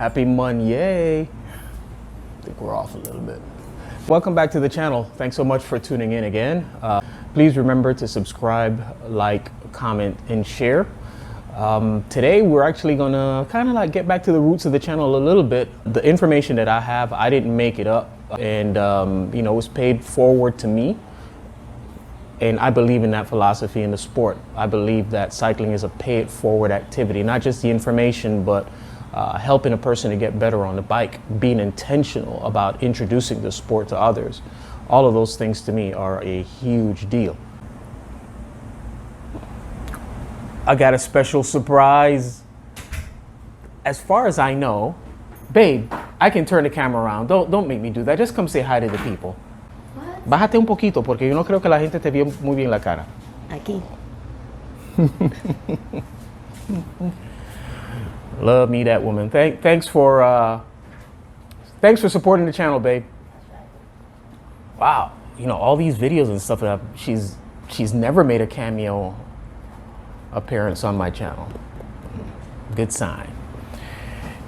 Happy Monday. I think we're off a little bit. Welcome back to the channel. Thanks so much for tuning in again. Please remember to subscribe, like, comment, and share. Today we're actually gonna kind of like get back to the roots of the channel a little bit. The information that I have, I didn't make it up, and it was paid forward to me. And I believe in that philosophy in the sport. I believe that cycling is a pay it forward activity, not just the information, but helping a person to get better on the bike, being intentional about introducing the sport to others. All of those things to me are a huge deal. I got a special surprise. As far as I know, babe, I can turn the camera around. Don't make me do that. Just come say hi to the people. What? Bájate un poquito porque yo no creo que la gente te vea muy bien la cara. Aquí. Love me that woman. Thanks for supporting the channel, babe. Wow, all these videos and stuff. She's never made a cameo appearance on my channel. Good sign.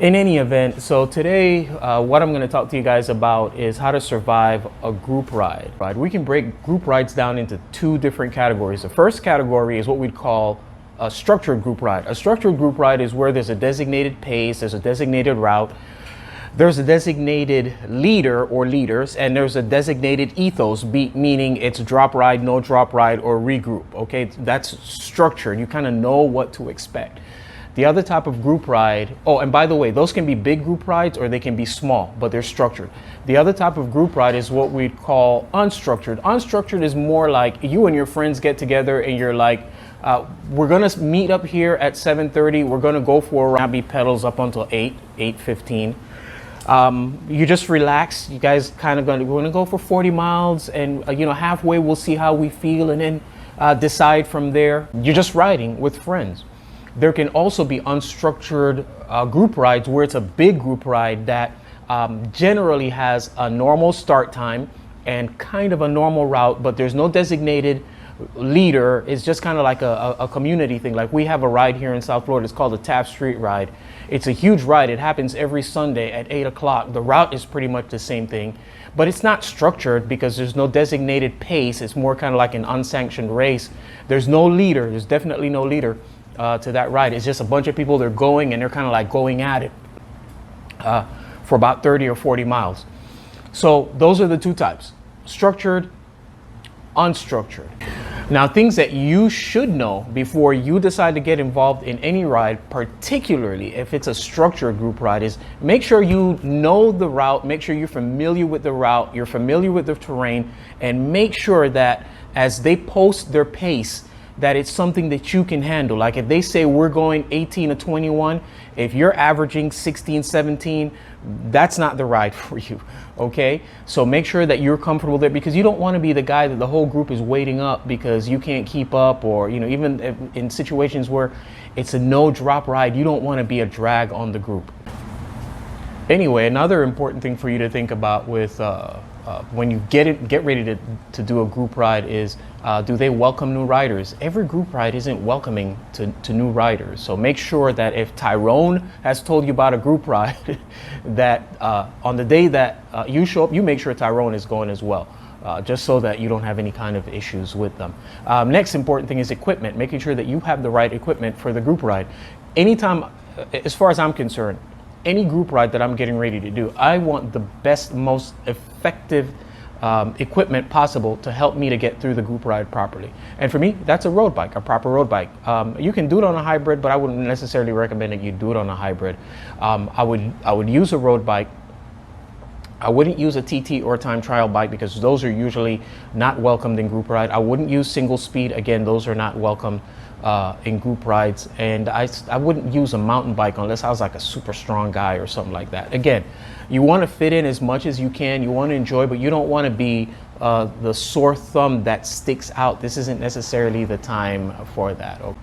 In any event, so today what I'm going to talk to you guys about is how to survive a group ride. We can break group rides down into two different categories. The first category is what we'd call a structured group ride. A structured group ride is where there's a designated pace, there's a designated route, there's a designated leader or leaders, and there's a designated ethos, meaning it's drop ride, no drop ride, or regroup. Okay, that's structured. You kind of know what to expect. The other type of group ride, oh, and by the way, those can be big group rides or they can be small, but they're structured. The other type of group ride is what we'd call unstructured. Unstructured is more like you and your friends get together and you're like, we're gonna meet up here at 7:30. We're gonna go for a ride, pedals up until 8:15. You just relax. You guys we're gonna go for 40 miles, and halfway we'll see how we feel, and then decide from there. You're just riding with friends. There can also be unstructured group rides where it's a big group ride that generally has a normal start time and kind of a normal route, but there's no designated leader. It's just kind of like a community thing. Like we have a ride here in South Florida. It's called the Taft Street Ride. It's a huge ride. It happens every Sunday at 8 o'clock. The route is pretty much the same thing, but it's not structured because there's no designated pace. It's more kind of like an unsanctioned race. There's no leader. There's definitely no leader to that ride. It's just a bunch of people. They're going and they're kind of like going at it for about 30 or 40 miles. So those are the two types: structured, unstructured. Now, things that you should know before you decide to get involved in any ride, particularly if it's a structured group ride, is make sure you know the route, make sure you're familiar with the route, you're familiar with the terrain, and make sure that as they post their pace, that it's something that you can handle. Like if they say we're going 18 to 21, if you're averaging 16, 17, that's not the ride for you, okay? So make sure that you're comfortable there, because you don't want to be the guy that the whole group is waiting up because you can't keep up, or even in situations where it's a no drop ride, you don't want to be a drag on the group. Anyway, another important thing for you to think about with when you get ready to do a group ride is, do they welcome new riders? Every group ride isn't welcoming to new riders. So make sure that if Tyrone has told you about a group ride, that on the day that you show up, you make sure Tyrone is going as well, just so that you don't have any kind of issues with them. Next important thing is equipment, making sure that you have the right equipment for the group ride. Anytime, as far as I'm concerned, any group ride that I'm getting ready to do, I want the best, most effective equipment possible to help me to get through the group ride properly. And for me, that's a road bike, a proper road bike. You can do it on a hybrid, but I wouldn't necessarily recommend that you do it on a hybrid. I would use a road bike. I wouldn't use a TT or time trial bike because those are usually not welcomed in group ride. I wouldn't use single speed. Again, those are not welcome in group rides. And I wouldn't use a mountain bike unless I was like a super strong guy or something like that. Again, you want to fit in as much as you can. You want to enjoy, but you don't want to be the sore thumb that sticks out. This isn't necessarily the time for that. Okay.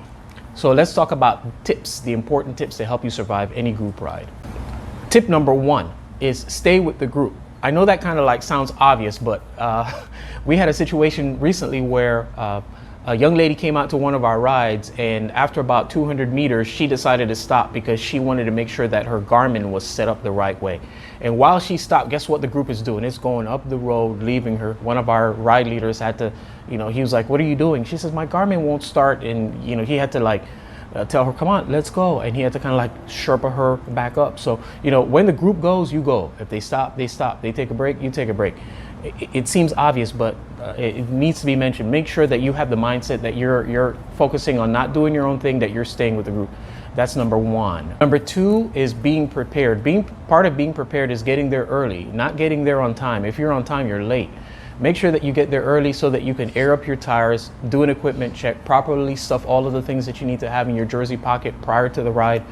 So let's talk about tips, the important tips to help you survive any group ride. Tip number one is stay with the group. I know that kind of like sounds obvious, but we had a situation recently where a young lady came out to one of our rides, and after about 200 meters, she decided to stop because she wanted to make sure that her Garmin was set up the right way. And while she stopped, guess what the group is doing? It's going up the road, leaving her. One of our ride leaders had to, he was like, "What are you doing?" She says, "My Garmin won't start." And, he had to like tell her, "Come on, let's go." And he had to kind of like Sherpa her back up. So, when the group goes, you go. If they stop, they stop. They take a break, you take a break. It seems obvious, but it needs to be mentioned. Make sure that you have the mindset that you're focusing on not doing your own thing, that you're staying with the group. That's number one. Number two is being prepared. Part of being prepared is getting there early, not getting there on time. If you're on time, you're late. Make sure that you get there early so that you can air up your tires, do an equipment check, properly stuff all of the things that you need to have in your jersey pocket prior to the ride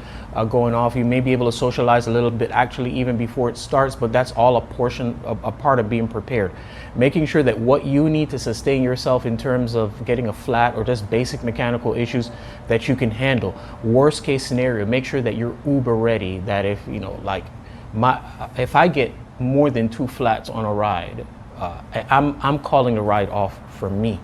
going off. You may be able to socialize a little bit actually even before it starts, but that's all a part of being prepared. Making sure that what you need to sustain yourself in terms of getting a flat or just basic mechanical issues that you can handle. Worst case scenario, make sure that you're Uber ready, that if, if I get more than 2 flats on a ride, I'm calling the ride off for me.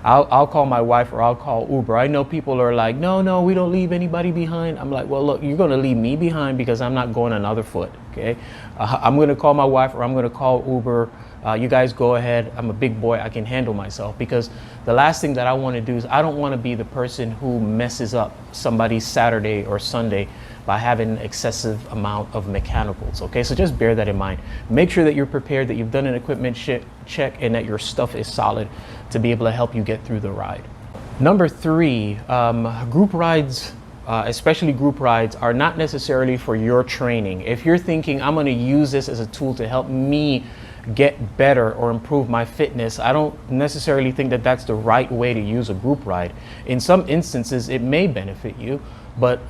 I'll call my wife or I'll call Uber. I know people are like, no, we don't leave anybody behind. I'm like, well, look, you're going to leave me behind because I'm not going another foot. Okay, I'm going to call my wife or I'm going to call Uber. You guys go ahead. I'm a big boy. I can handle myself, because the last thing that I want to do is I don't want to be the person who messes up somebody's Saturday or Sunday by having an excessive amount of mechanicals. Okay, so just bear that in mind. Make sure that you're prepared, that you've done an equipment check, and that your stuff is solid to be able to help you get through the ride. Number 3, group rides, especially group rides, are not necessarily for your training. If you're thinking, I'm going to use this as a tool to help me get better or improve my fitness, I don't necessarily think that that's the right way to use a group ride. In some instances, it may benefit you, but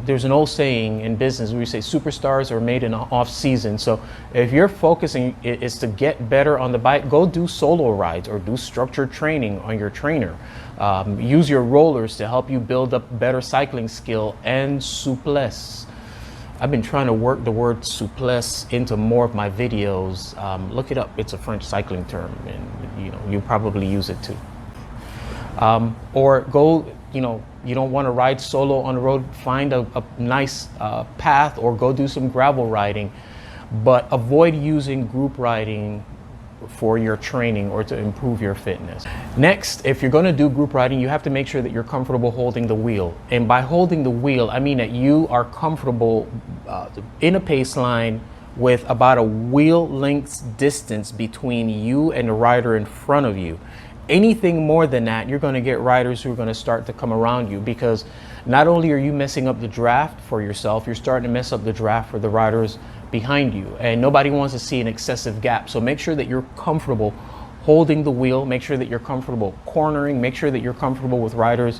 there's an old saying in business where you say superstars are made in off season. So if your focusing is to get better on the bike, go do solo rides or do structured training on your trainer. Use your rollers to help you build up better cycling skill and souplesse. I've been trying to work the word souplesse into more of my videos. Look it up. It's a French cycling term, and you probably use it too. Or go, you don't want to ride solo on the road, find a nice path or go do some gravel riding, but avoid using group riding for your training or to improve your fitness. Next, if you're going to do group riding, you have to make sure that you're comfortable holding the wheel. And by holding the wheel, I mean that you are comfortable in a pace line with about a wheel length's distance between you and the rider in front of you. Anything more than that, you're going to get riders who are going to start to come around you, because not only are you messing up the draft for yourself, you're starting to mess up the draft for the riders behind you, and nobody wants to see an excessive gap. So make sure that you're comfortable holding the wheel, make sure that you're comfortable cornering, make sure that you're comfortable with riders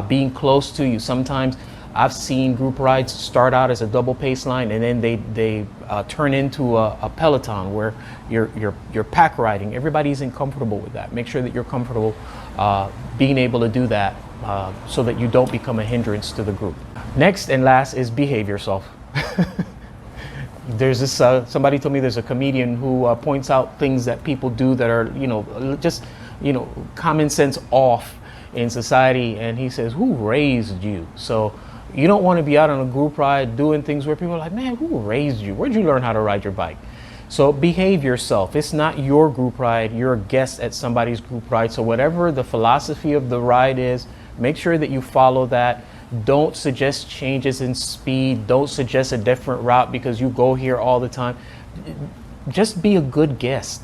being close to you. Sometimes I've seen group rides start out as a double pace line, and then they turn into a peloton where you're pack riding. Everybody isn't comfortable with that. Make sure that you're comfortable being able to do that so that you don't become a hindrance to the group. Next and last is behave yourself. There's this somebody told me there's a comedian who points out things that people do that are just common sense off in society, and he says, who raised you? So you don't want to be out on a group ride doing things where people are like, man, who raised you? Where'd you learn how to ride your bike? So behave yourself. It's not your group ride. You're a guest at somebody's group ride. So whatever the philosophy of the ride is, make sure that you follow that. Don't suggest changes in speed. Don't suggest a different route because you go here all the time. Just be a good guest.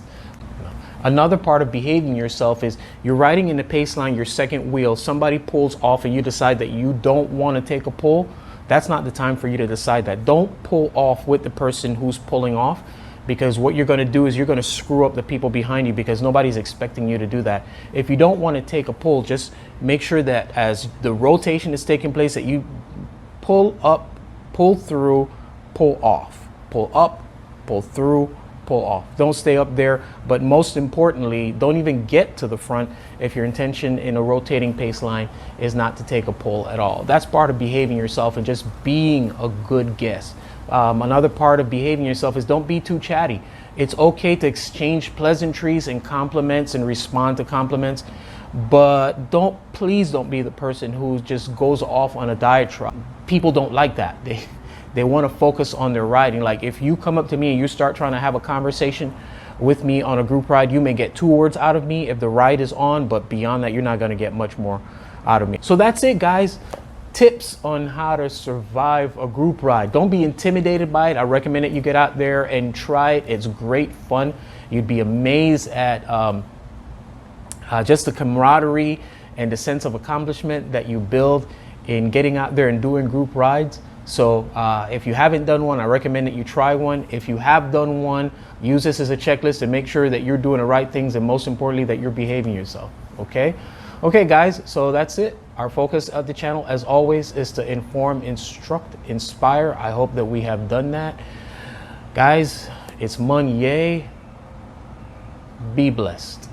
Another part of behaving yourself is you're riding in the pace line, your second wheel, somebody pulls off and you decide that you don't want to take a pull. That's not the time for you to decide that. Don't pull off with the person who's pulling off, because what you're going to do is you're going to screw up the people behind you, because nobody's expecting you to do that. If you don't want to take a pull, just make sure that as the rotation is taking place, that you pull up, pull through, pull off, pull up, pull through, pull off. Don't stay up there, but most importantly, don't even get to the front if your intention in a rotating pace line is not to take a pull at all. That's part of behaving yourself and just being a good guest. Another part of behaving yourself is don't be too chatty. It's okay to exchange pleasantries and compliments and respond to compliments, But please don't be the person who just goes off on a diatribe. People don't like that. They want to focus on their riding. Like if you come up to me and you start trying to have a conversation with me on a group ride, you may get 2 words out of me if the ride is on, but beyond that, you're not going to get much more out of me. So that's it, guys. Tips on how to survive a group ride. Don't be intimidated by it. I recommend that you get out there and try it. It's great fun. You'd be amazed at just the camaraderie and the sense of accomplishment that you build in getting out there and doing group rides. So if you haven't done one, I recommend that you try one. If you have done one, use this as a checklist and make sure that you're doing the right things, and most importantly, that you're behaving yourself. Okay, guys, so that's it. Our focus of the channel, as always, is to inform, instruct, inspire. I hope that we have done that. Guys, it's Monye. Be blessed.